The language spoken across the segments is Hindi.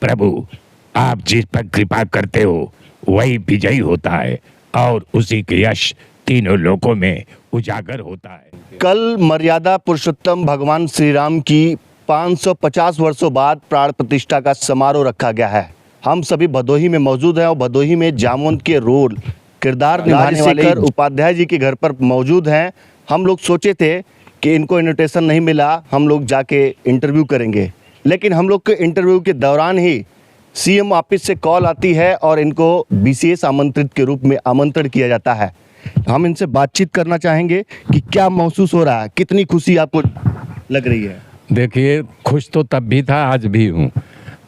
प्रभु, आप जिस पर कृपा करते हो वही विजयी होता है और उसी के यश तीनों लोकों में उजागर होता है। कल मर्यादा पुरुषोत्तम भगवान श्री राम की 550 वर्षों बाद प्राण प्रतिष्ठा का समारोह रखा गया है। हम सभी भदोही में मौजूद हैं और भदोही में जामवंत के रोल किरदार निभाने वाले उपाध्याय जी के घर पर मौजूद हैं। हम लोग सोचे थे कि इनको इन्विटेशन नहीं मिला, हम लोग जाके इंटरव्यू करेंगे, लेकिन हम लोग के इंटरव्यू के दौरान ही सीएम ऑफिस से कॉल आती है और इनको विशेष आमंत्रित के रूप में आमंत्रण किया जाता है। हम इनसे बातचीत करना चाहेंगे कि क्या महसूस हो रहा है, कितनी खुशी आपको लग रही है। देखिए, खुश तो तब भी था, आज भी हूँ।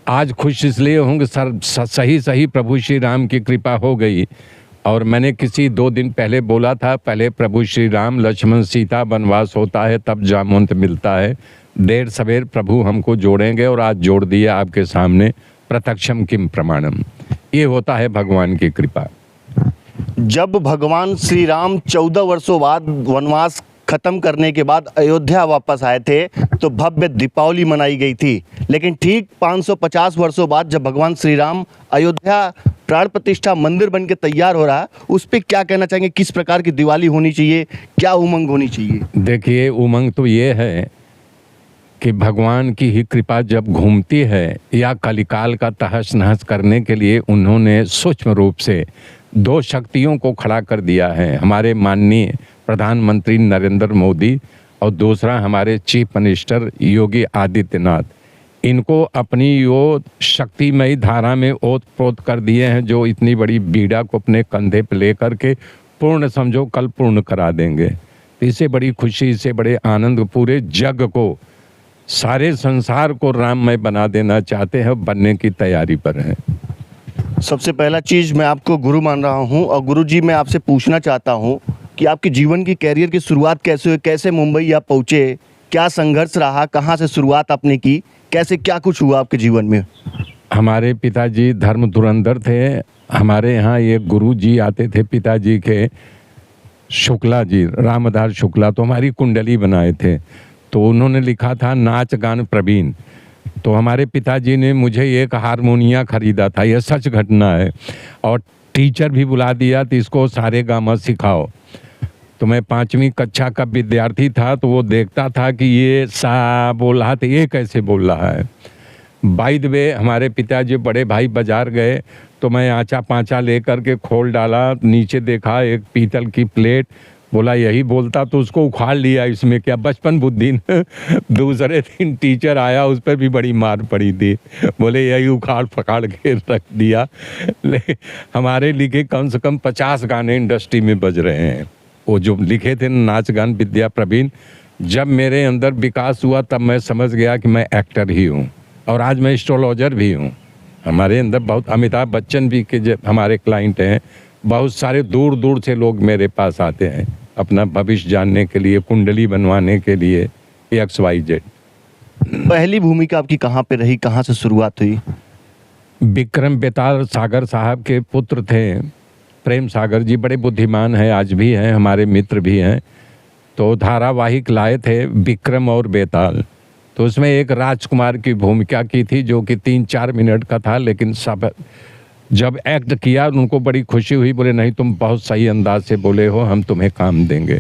आज खुश इसलिए हूँ कि सही प्रभु श्री राम की कृपा हो गई। और मैंने किसी 2 दिन पहले बोला था, पहले प्रभु श्री राम लक्ष्मण सीता वनवास होता है तब जामवंत मिलता है। देर सवेर प्रभु हमको जोड़ेंगे और आज जोड़ दिया आपके सामने। प्रत्यक्षम किम प्रमाणम, ये होता है भगवान की कृपा। जब भगवान श्री राम 14 वर्षों बाद वनवास खत्म करने के बाद अयोध्या वापस आए थे तो भव्य दीपावली मनाई गई थी, लेकिन ठीक 550 वर्षों बाद जब भगवान श्री राम अयोध्या प्राण प्रतिष्ठा मंदिर बन के तैयार हो रहा है, उस पर क्या कहना चाहेंगे? किस प्रकार की दिवाली होनी चाहिए, क्या उमंग होनी चाहिए? देखिए, उमंग तो ये है कि भगवान की ही कृपा जब घूमती है या कलिकाल का तहस नहस करने के लिए उन्होंने सूक्ष्म रूप से 2 शक्तियों को खड़ा कर दिया है। हमारे माननीय प्रधानमंत्री नरेंद्र मोदी और दूसरा हमारे चीफ मिनिस्टर योगी आदित्यनाथ। इनको अपनी यो शक्तिमयी धारा में ओत-प्रोत कर दिए हैं, जो इतनी बड़ी बीड़ा को अपने कंधे पे लेकर के पूर्ण समझो कल पूर्ण करा देंगे। तो इससे बड़ी खुशी, इससे बड़े आनंद, पूरे जग को, सारे संसार को राममय बना देना चाहते हैं, बनने की तैयारी पर हैं। सबसे पहला चीज़, मैं आपको गुरु मान रहा हूं और गुरु जी मैं आपसे पूछना चाहता हूं कि आपके जीवन की कैरियर की शुरुआत कैसे हुई, कैसे मुंबई आप पहुंचे, क्या संघर्ष रहा, कहां से शुरुआत आपने की, कैसे क्या कुछ हुआ आपके जीवन में? हमारे पिताजी धर्म धुरंधर थे। हमारे यहाँ ये गुरु जी आते थे पिताजी के, शुक्ला जी, रामधार शुक्ला, तो हमारी कुंडली बनाए थे। तो उन्होंने लिखा था नाच गान प्रवीण। तो हमारे पिताजी ने मुझे एक हारमोनिया खरीदा था, यह सच घटना है, और टीचर भी बुला दिया तो इसको सारे गामा सिखाओ। तो मैं 5वीं कक्षा का विद्यार्थी था, तो वो देखता था कि ये सा बोल रहा था, ये कैसे बोल रहा है। बाय द वे, हमारे पिताजी बड़े भाई बाजार गए तो मैं आँचा पाँचा लेकर के खोल डाला, नीचे देखा एक पीतल की प्लेट, बोला यही बोलता तो उसको उखाड़ लिया, इसमें क्या, बचपन बुद्धि। दूसरे दिन टीचर आया, उस पर भी बड़ी मार पड़ी थी, बोले यही उखाड़ पकाड़ के रख दिया। हमारे लिखे कम से कम 50 गाने इंडस्ट्री में बज रहे हैं, वो जो लिखे थे नाच गान विद्या प्रवीण। जब मेरे अंदर विकास हुआ तब मैं समझ गया कि मैं एक्टर ही हूँ और आज मैं एस्ट्रोलॉजर भी हूँ। हमारे अंदर बहुत, अमिताभ बच्चन भी के जब हमारे क्लाइंट हैं, बहुत सारे दूर दूर से लोग मेरे पास आते हैं अपना भविष्य जानने के लिए, कुंडली बनवाने के लिए, XYZ। पहली भूमिका आपकी कहाँ पे रही, कहाँ से शुरुआत हुई? विक्रम बेताल सागर साहब के पुत्र थे, प्रेम सागर जी, बड़े बुद्धिमान हैं, आज भी हैं, हमारे मित्र भी हैं। तो धारावाहिक लाए थे विक्रम और बेताल, तो उसमें एक राजकुमार की भूमिका की थी जो कि 3-4 मिनट का था, लेकिन सब जब एक्ट किया उनको बड़ी खुशी हुई, बोले नहीं तुम बहुत सही अंदाज से बोले हो, हम तुम्हें काम देंगे।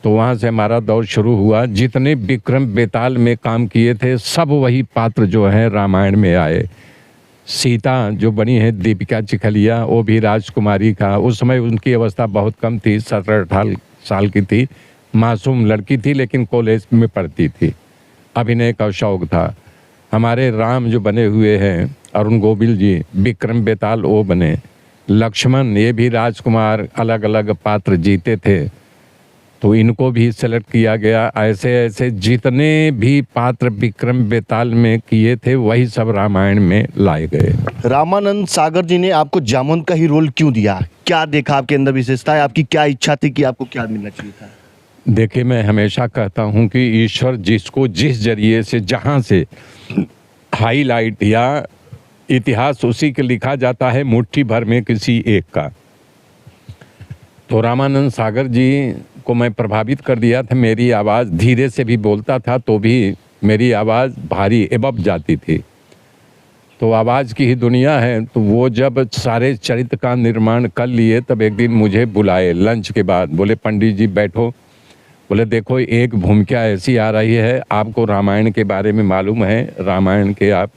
तो वहाँ से हमारा दौर शुरू हुआ। जितने विक्रम बेताल में काम किए थे सब वही पात्र जो हैं रामायण में आए। सीता जो बनी है दीपिका चिखलिया, वो भी राजकुमारी का, उस समय उनकी अवस्था बहुत कम थी, 17-18 साल की थी, मासूम लड़की थी, लेकिन कॉलेज में पढ़ती थी, अभिनय का शौक था। हमारे राम जो बने हुए हैं अरुण गोविल जी, विक्रम बेताल वो बने, लक्ष्मण ये भी राजकुमार, अलग अलग पात्र जीते थे, तो इनको भी सेलेक्ट किया गया। ऐसे ऐसे जितने भी पात्र विक्रम बेताल में किए थे वही सब रामायण में लाए गए। रामानंद सागर जी ने आपको जामवंत का ही रोल क्यों दिया? क्या देखा आपके अंदर विशेषता है, आपकी क्या इच्छा थी कि आपको क्या मिलना चाहिए था? देखिए, मैं हमेशा कहता हूँ कि ईश्वर जिसको जिस जरिए से जहाँ से हाईलाइट या इतिहास उसी के लिखा जाता है, मुट्ठी भर में किसी एक का। तो रामानंद सागर जी को मैं प्रभावित कर दिया था। मेरी आवाज़ धीरे से भी बोलता था तो भी मेरी आवाज़ भारी एबब जाती थी। तो आवाज़ की ही दुनिया है। तो वो जब सारे चरित्र का निर्माण कर लिए तब एक दिन मुझे बुलाए लंच के बाद, बोले पंडित जी बैठो, बोले देखो एक भूमिका ऐसी आ रही है, आपको रामायण के बारे में मालूम है, रामायण के आप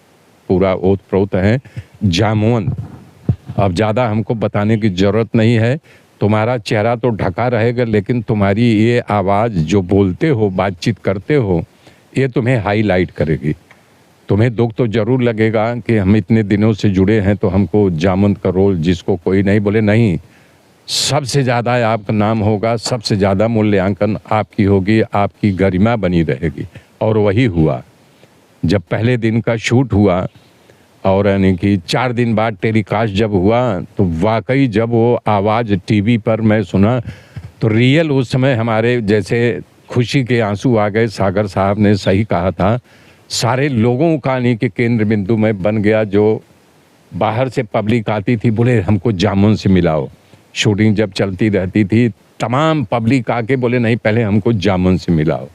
पूरा ओत प्रोत हैं, जामवंत। अब ज़्यादा हमको बताने की ज़रूरत नहीं है, तुम्हारा चेहरा तो ढका रहेगा लेकिन तुम्हारी ये आवाज़ जो बोलते हो, बातचीत करते हो, ये तुम्हें हाईलाइट करेगी। तुम्हें दुख तो ज़रूर लगेगा कि हम इतने दिनों से जुड़े हैं तो हमको जामवंत का रोल जिसको कोई नहीं, बोले नहीं, सबसे ज़्यादा आपका नाम होगा, सबसे ज़्यादा मूल्यांकन आपकी होगी, आपकी गरिमा बनी रहेगी। और वही हुआ। जब पहले दिन का शूट हुआ और यानी कि 4 दिन बाद टेलीकास्ट जब हुआ तो वाकई जब वो आवाज़ टीवी पर मैं सुना तो रियल उस समय हमारे जैसे खुशी के आंसू आ गए। सागर साहब ने सही कहा था, सारे लोगों का यानी कि केंद्र बिंदु में बन गया। जो बाहर से पब्लिक आती थी बोले हमको जामुन से मिलाओ, शूटिंग जब चलती रहती थी तमाम पब्लिक आके बोले नहीं पहले हमको जामुन से मिलाओ।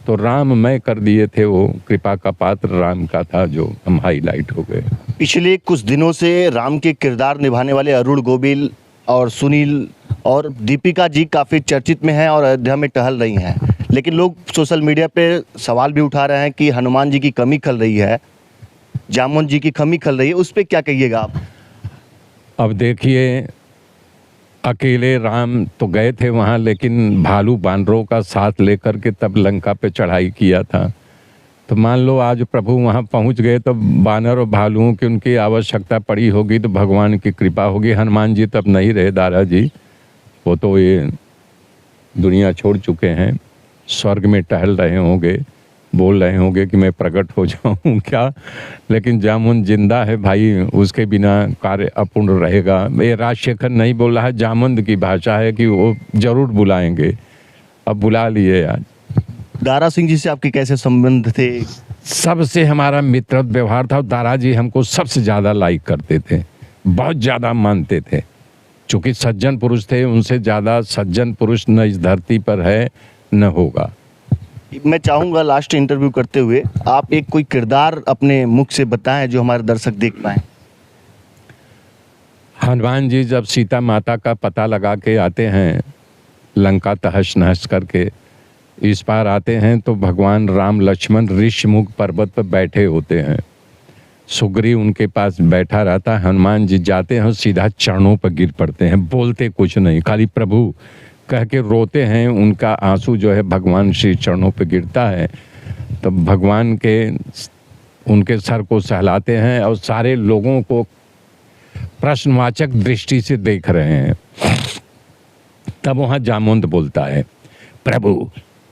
तो राममय कर दिए थे, वो कृपा का पात्र राम का था जो हम हाईलाइट हो गए। पिछले कुछ दिनों से राम के किरदार निभाने वाले अरुण गोविल और सुनील और दीपिका जी काफ़ी चर्चित में हैं और अयोध्या में टहल रही हैं, लेकिन लोग सोशल मीडिया पे सवाल भी उठा रहे हैं कि हनुमान जी की कमी खल रही है, जामुन जी की कमी खल रही है, उस पर क्या कहिएगा आप? अब देखिए, अकेले राम तो गए थे वहाँ, लेकिन भालू बानरों का साथ लेकर के तब लंका पे चढ़ाई किया था। तो मान लो आज प्रभु वहाँ पहुँच गए तो बानर और भालुओं की उनकी आवश्यकता पड़ी होगी तो भगवान की कृपा होगी। हनुमान जी तब नहीं रहे दादाजी, वो तो ये दुनिया छोड़ चुके हैं, स्वर्ग में टहल रहे होंगे, बोल रहे होंगे कि मैं प्रकट हो जाऊं क्या। लेकिन जामुन जिंदा है भाई, उसके बिना कार्य अपूर्ण रहेगा। ये राजशेखर नहीं बोल रहा है, जामुन की भाषा है कि वो जरूर बुलाएंगे, अब बुला लिए। आज दारा सिंह जी से आपके कैसे संबंध थे? सबसे हमारा मित्र व्यवहार था। दारा जी हमको सबसे ज़्यादा लाइक करते थे, बहुत ज़्यादा मानते थे। चूँकि सज्जन पुरुष थे, उनसे ज़्यादा सज्जन पुरुष न इस धरती पर है न होगा। मैं चाहूँगा लास्ट इंटरव्यू करते हुए आप एक कोई किरदार अपने मुख से बताएं जो हमारे दर्शक देख पाएं। हनुमान जी जब सीता माता का पता लगा के आते हैं, लंका तहस नहस करके इस पार आते हैं, तो भगवान राम लक्ष्मण ऋषिमुख पर्वत पर बैठे होते हैं, सुग्रीव उनके पास बैठा रहता है। हनुमान जी जाते हैं और सीधा चरणों पर गिर पड़ते हैं, बोलते कुछ नहीं, खाली प्रभु कह के रोते हैं। उनका आंसू जो है भगवान श्री चरणों पे गिरता है, तो भगवान के उनके सर को सहलाते हैं और सारे लोगों को प्रश्नवाचक दृष्टि से देख रहे हैं। तब वहाँ जामुन बोलता है, प्रभु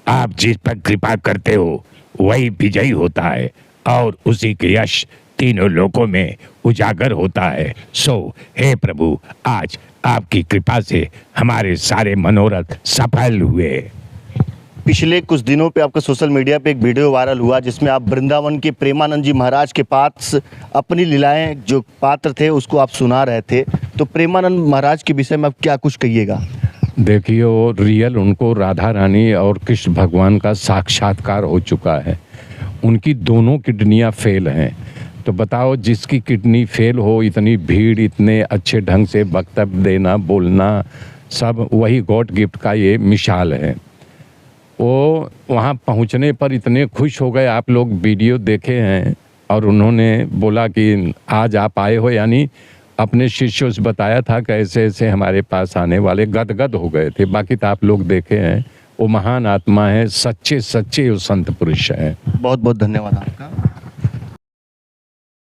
आप जिस पर कृपा करते हो वही विजयी होता है और उसी के यश तीनों लोकों में उजागर होता है। सो हे प्रभु, आज आपकी कृपा से हमारे सारे मनोरथ सफल हुए। पिछले कुछ दिनों पे आपका सोशल मीडिया पे एक वीडियो वायरल हुआ जिसमें आप वृंदावन के प्रेमानंद जी महाराज के पास अपनी लीलाएं जो पात्र थे उसको आप सुना रहे थे, तो प्रेमानंद महाराज के विषय में आप क्या कुछ कहिएगा? देखिए, वो रियल उनको राधा रानी और कृष्ण भगवान का साक्षात्कार हो चुका है। उनकी दोनों किडनियाँ फेल हैं, तो बताओ जिसकी किडनी फेल हो, इतनी भीड़, इतने अच्छे ढंग से वक्तव्य देना, बोलना, सब वही गॉड गिफ्ट का ये मिसाल है। वो वहाँ पहुँचने पर इतने खुश हो गए, आप लोग वीडियो देखे हैं, और उन्होंने बोला कि आज आप आए हो, यानी अपने शिष्यों से बताया था कि ऐसे ऐसे हमारे पास आने वाले, गदगद हो गए थे। बाकी तो आप लोग देखे हैं, वो महान आत्मा है, सच्चे सच्चे वो संत पुरुष हैं। बहुत बहुत धन्यवाद आपका।